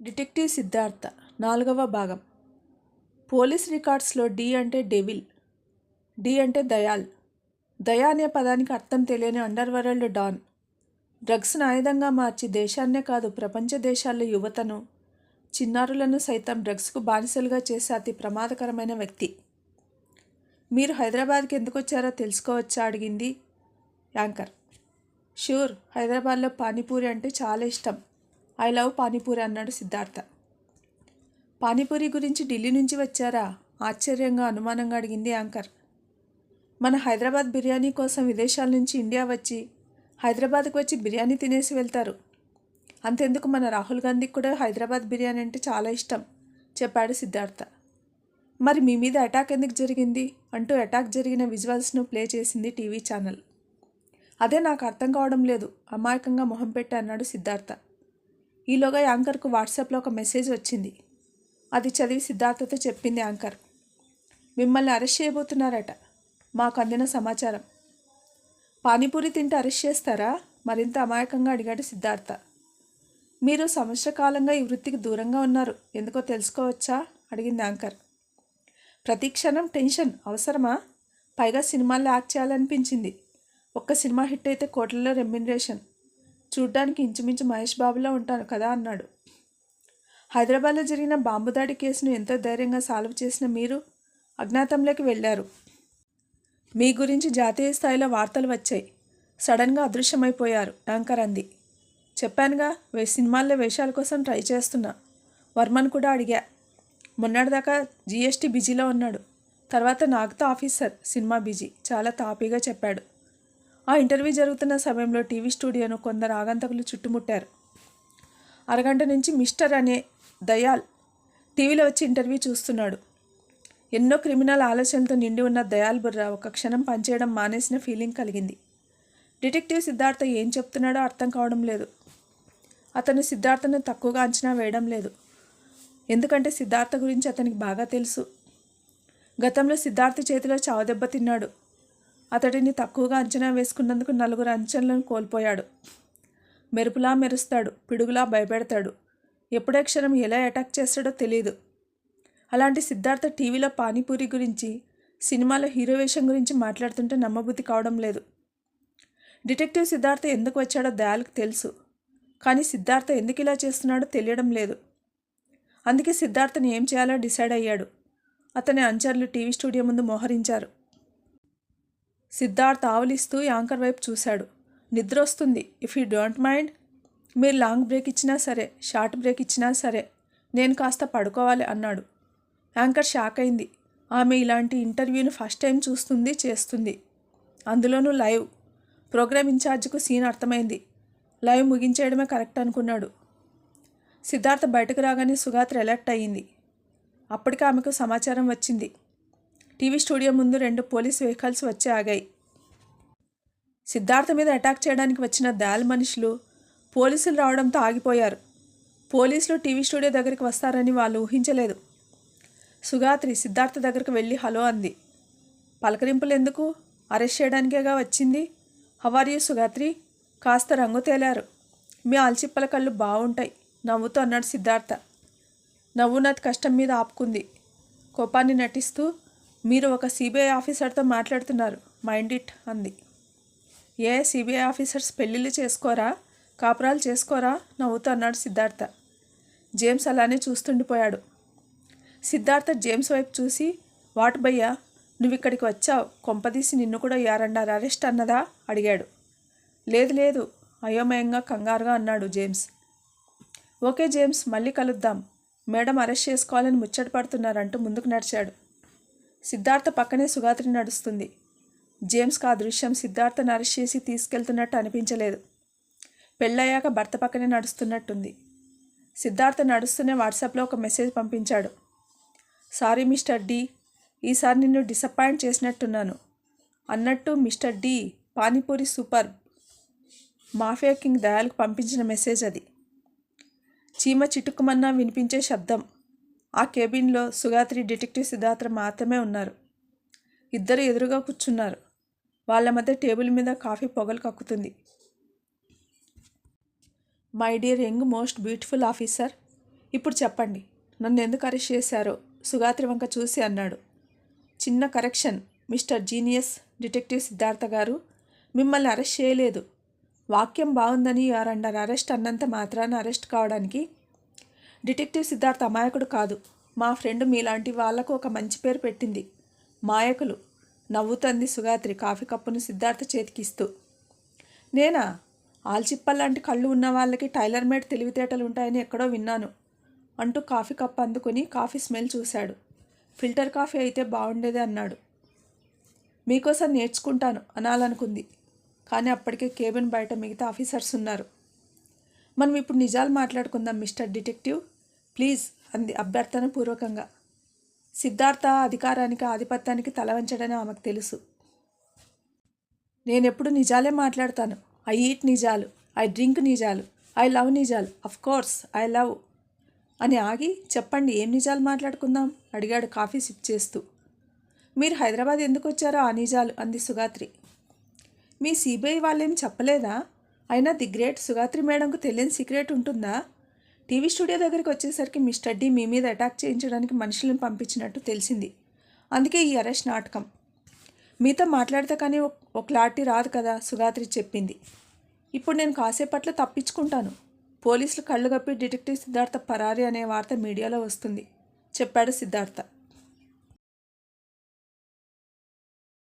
Detective Siddhartha 4వ భాగం. Police రికార్డ్స్లో D అంటే డెవిల్, డి అంటే దయాల్. దయా అనే పదానికి అర్థం తెలియని అండర్ వరల్డ్ డాన్. డ్రగ్స్ను ఆయుధంగా మార్చి దేశాన్నే కాదు ప్రపంచ దేశాల్లో యువతను, చిన్నారులను సైతం డ్రగ్స్కు బానిసలుగా చేసే అతి ప్రమాదకరమైన వ్యక్తి. మీరు హైదరాబాద్కి ఎందుకు వచ్చారో తెలుసుకోవచ్చా అడిగింది యాంకర్. షూర్, హైదరాబాద్లో పానీపూరి అంటే చాలా ఇష్టం. ఐ లవ్ పానీపూరి అన్నాడు సిద్ధార్థ. పానీపూరి గురించి ఢిల్లీ నుంచి వచ్చారా? ఆశ్చర్యంగా అనుమానంగా అడిగింది యాంకర్. మన హైదరాబాద్ బిర్యానీ కోసం విదేశాల నుంచి ఇండియా వచ్చి హైదరాబాద్కి వచ్చి బిర్యానీ తినేసి వెళ్తారు. అంతెందుకు, మన రాహుల్ గాంధీకి కూడా హైదరాబాద్ బిర్యానీ అంటే చాలా ఇష్టం చెప్పాడు సిద్ధార్థ. మరి మీ మీద అటాక్ ఎందుకు జరిగింది అంటూ అటాక్ జరిగిన విజువల్స్ను ప్లే చేసింది టీవీ ఛానల్. అదే నాకు అర్థం కావడం లేదు, అమాయకంగా మొహం పెట్టి అన్నాడు సిద్ధార్థ. ఈలోగా యాంకర్కు వాట్సాప్లో ఒక మెసేజ్ వచ్చింది. అది చదివి సిద్ధార్థతో చెప్పింది యాంకర్. మిమ్మల్ని అరెస్ట్ చేయబోతున్నారట, మాకు అందిన సమాచారం. పానీపూరి తింటే అరెస్ట్ చేస్తారా? మరింత అమాయకంగా అడిగాడు సిద్ధార్థ. మీరు సంవత్సర కాలంగా ఈ వృత్తికి దూరంగా ఉన్నారు, ఎందుకో తెలుసుకోవచ్చా అడిగింది యాంకర్. ప్రతి క్షణం టెన్షన్ అవసరమా? పైగా సినిమాల్లో యాక్ట్ చేయాలనిపించింది. ఒక్క సినిమా హిట్ అయితే కోట్లలో రెమ్యునరేషన్. చూడ్డానికి ఇంచుమించు మహేష్ బాబులా ఉంటాను కదా అన్నాడు. హైదరాబాద్లో జరిగిన బాంబు దాడి కేసును ఎంతో ధైర్యంగా సాల్వ్ చేసిన మీరు అజ్ఞాతంలోకి వెళ్ళారు. మీ గురించి జాతీయ స్థాయిలో వార్తలు వచ్చాయి. సడన్గా అదృశ్యమైపోయారు యాంకర్ అంది. చెప్పానుగా, సినిమాల్లో వేషాల కోసం ట్రై చేస్తున్నా. వర్మను కూడా అడిగా. మొన్నటిదాకా జీఎస్టీ బిజీలో ఉన్నాడు. తర్వాత నాగ్తో ఆఫీసర్ సినిమా బిజీ, చాలా తాపీగా చెప్పాడు. ఆ ఇంటర్వ్యూ జరుగుతున్న సమయంలో టీవీ స్టూడియోను కొందరు ఆగంతకులు చుట్టుముట్టారు. అరగంట నుంచి మిస్టర్ అనే దయాల్ టీవీలో వచ్చి ఇంటర్వ్యూ చూస్తున్నాడు. ఎన్నో క్రిమినల్ ఆలోచనలతో నిండి ఉన్న దయాల్ బుర్ర ఒక క్షణం పనిచేయడం మానేసిన ఫీలింగ్ కలిగింది. డిటెక్టివ్ సిద్ధార్థ ఏం చెప్తున్నాడో అర్థం కావడం లేదు. అతను సిద్ధార్థను తక్కువగా అంచనా వేయడం లేదు. ఎందుకంటే సిద్ధార్థ గురించి అతనికి బాగా తెలుసు. గతంలో సిద్ధార్థ చేతిలో చావదెబ్బ తిన్నాడు. అతడిని తక్కువగా అంచనా వేసుకున్నందుకు 4 అంచనాలను కోల్పోయాడు. మెరుపులా మెరుస్తాడు, పిడుగులా భయపెడతాడు. ఎప్పుడే క్షణం ఎలా అటాక్ చేస్తాడో తెలియదు. అలాంటి సిద్ధార్థ టీవీలో పానీపూరి గురించి, సినిమాలో హీరో వేషం గురించి మాట్లాడుతుంటే నమ్మబుద్ధి కావడం లేదు. డిటెక్టివ్ సిద్ధార్థ ఎందుకు వచ్చాడో దయాలకు తెలుసు, కానీ సిద్ధార్థ ఎందుకు ఇలా చేస్తున్నాడో తెలియడం లేదు. అందుకే సిద్ధార్థని ఏం చేయాలో డిసైడ్ అయ్యాడు. అతని అనుచరులు టీవీ స్టూడియో ముందు మోహరించారు. సిద్ధార్థ్ ఆవులిస్తూ యాంకర్ వైపు చూశాడు. నిద్ర వస్తుంది, ఇఫ్ యూ డోంట్ మైండ్. మీరు లాంగ్ బ్రేక్ ఇచ్చినా సరే, షార్ట్ బ్రేక్ ఇచ్చినా సరే, నేను కాస్త పడుకోవాలి అన్నాడు. యాంకర్ షాక్ అయింది. ఆమె ఇలాంటి ఇంటర్వ్యూను ఫస్ట్ టైం చూస్తుంది, చేస్తుంది. అందులోనూ లైవ్. ప్రోగ్రామ్ ఇన్ఛార్జ్కు సీన్ అర్థమైంది. లైవ్ ముగించేయడమే కరెక్ట్ అనుకున్నాడు. సిద్ధార్థ బయటకు రాగానే సుగాత్రి అలర్ట్ అయ్యింది. అప్పటికి ఆమెకు సమాచారం వచ్చింది. టీవీ స్టూడియో ముందు 2 పోలీస్ వెహికల్స్ వచ్చి ఆగాయి. సిద్ధార్థ మీద అటాక్ చేయడానికి వచ్చిన దయాల్ మనుషులు పోలీసులు రావడంతో ఆగిపోయారు. పోలీసులు టీవీ స్టూడియో దగ్గరికి వస్తారని వాళ్ళు ఊహించలేదు. సుగాత్రి సిద్ధార్థ దగ్గరకు వెళ్ళి హలో అంది. పలకరింపులు ఎందుకు? అరెస్ట్ చేయడానికేగా వచ్చింది. How are you Sugatri? కాస్త రంగు తేలారు. మీ ఆల్చిప్పల కళ్ళు బాగుంటాయి నవ్వుతూ అన్నాడు సిద్ధార్థ. నవ్వు నాటి కష్టం మీద ఆపుకుంది. కోపాన్ని నటిస్తూ, మీరు ఒక సిబిఐ ఆఫీసర్తో మాట్లాడుతున్నారు, మైండ్ ఇట్ అంది. ఏ సిబిఐ ఆఫీసర్స్ పెళ్ళిళ్ళు చేసుకోరా, కాపురాలు చేసుకోరా నవ్వుతూ అన్నాడు సిద్ధార్థ. జేమ్స్ అలానే చూస్తుండిపోయాడు. సిద్ధార్థ జేమ్స్ వైపు చూసి, వాట్ భయ్యా, నువ్వు ఇక్కడికి వచ్చావు, కొంపదీసి నిన్ను కూడా యారండారు అరెస్ట్ అన్నదా అడిగాడు. లేదు లేదు అయోమయంగా కంగారుగా అన్నాడు జేమ్స్. ఓకే జేమ్స్, మళ్ళీ కలుద్దాం. మేడం అరెస్ట్ చేసుకోవాలని ముచ్చట పడుతున్నారంటూ ముందుకు నడిచాడు. సిద్ధార్థ పక్కనే సుగాత్రి నడుస్తుంది. జేమ్స్కి ఆ దృశ్యం సిద్ధార్థను అరెస్ట్ చేసి తీసుకెళ్తున్నట్టు అనిపించలేదు. పెళ్ళయ్యాక భర్త పక్కనే నడుస్తున్నట్టుంది. సిద్ధార్థ నడుస్తూనే వాట్సాప్లో ఒక మెసేజ్ పంపించాడు. సారీ మిస్టర్ డి, ఈసారి నిన్ను డిసప్పాయింట్ చేసినట్టున్నాను. అన్నట్టు mister D, panipuri super. Mafia king దయాలకు పంపించిన మెసేజ్ అది. చీమ చిటుక్కుమన్నా వినిపించే శబ్దం. ఆ కేబిన్లో సుగాత్రి, డిటెక్టివ్ సిద్ధార్థ మాత్రమే ఉన్నారు. ఇద్దరు ఎదురుగా కూర్చున్నారు. వాళ్ళ మధ్య టేబుల్ మీద కాఫీ పొగలు కక్కుతుంది. My dear young most beautiful officer, ఇప్పుడు చెప్పండి, నన్ను ఎందుకు అరెస్ట్ చేశారో సుగాత్రి వంక చూసి అన్నాడు. చిన్న correction mister genius detective Siddhartha గారు, మిమ్మల్ని అరెస్ట్ చేయలేదు. వాక్యం బాగుందని ఆర్ అండర్ అరెస్ట్ అన్నంత మాత్రాన అరెస్ట్ కావడానికి. డిటెక్టివ్ సిద్ధార్థ అమాయకుడు కాదు. మా ఫ్రెండ్ మీలాంటి వాళ్లకు ఒక మంచి పేరు పెట్టింది, మాయకులు. నవ్వుతంది సుగాత్రి కాఫీ కప్పును సిద్ధార్థ చేతికిస్తూ. నేనా? ఆల్చిప్పల్లాంటి కళ్ళు ఉన్న వాళ్ళకి టైలర్ మేడ్ తెలివితేటలు ఉంటాయని ఎక్కడో విన్నాను అంటూ కాఫీ కప్ అందుకొని కాఫీ స్మెల్ చూశాడు. ఫిల్టర్ కాఫీ అయితే బాగుండేది అన్నాడు. మీకోసం నేర్చుకుంటాను అనాలనుకుంది, కానీ అప్పటికే కేబిన్ బయట మిగతా ఆఫీసర్స్ ఉన్నారు. మనం ఇప్పుడు నిజాలు మాట్లాడుకుందాం మిస్టర్ డిటెక్టివ్ ప్లీజ్ అంది అభ్యర్థన పూర్వకంగా. సిద్ధార్థ అధికారానికి ఆధిపత్యానికి తలవంచడని ఆమెకు తెలుసు. నేనెప్పుడు నిజాలే మాట్లాడతాను. ఐ ఈట్ నిజాలు, ఐ డ్రింక్ నిజాలు, ఐ లవ్ నిజాలు, అఫ్ కోర్స్ ఐ లవ్ అని ఆగి చెప్పండి, ఏం నిజాలు మాట్లాడుకుందాం అడిగాడు కాఫీ సిప్ చేస్తూ. మీరు హైదరాబాద్ ఎందుకు వచ్చారో ఆ నిజాలు అంది సుగాత్రి. మీ సిబిఐ వాళ్ళేం చెప్పలేదా? అయినా ది గ్రేట్ సుగాత్రి మేడంకు తెలియని సీక్రెట్ ఉంటుందా? టీవీ స్టూడియో దగ్గరికి వచ్చేసరికి మిస్టర్ డి మీ మీద అటాక్ చేయించడానికి మనుషులను పంపించినట్టు తెలిసింది. అందుకే ఈ అరెస్ట్ నాటకం. మీతో మాట్లాడితే కానీ ఒక క్లారిటీ రాదు కదా సుగాత్రి చెప్పింది. ఇప్పుడు నేను కాసేపట్లో తప్పించుకుంటాను. పోలీసులు కళ్ళు కప్పి డిటెక్టివ్ సిద్ధార్థ పరారీ అనే వార్త మీడియాలో వస్తుంది చెప్పాడు సిద్ధార్థ.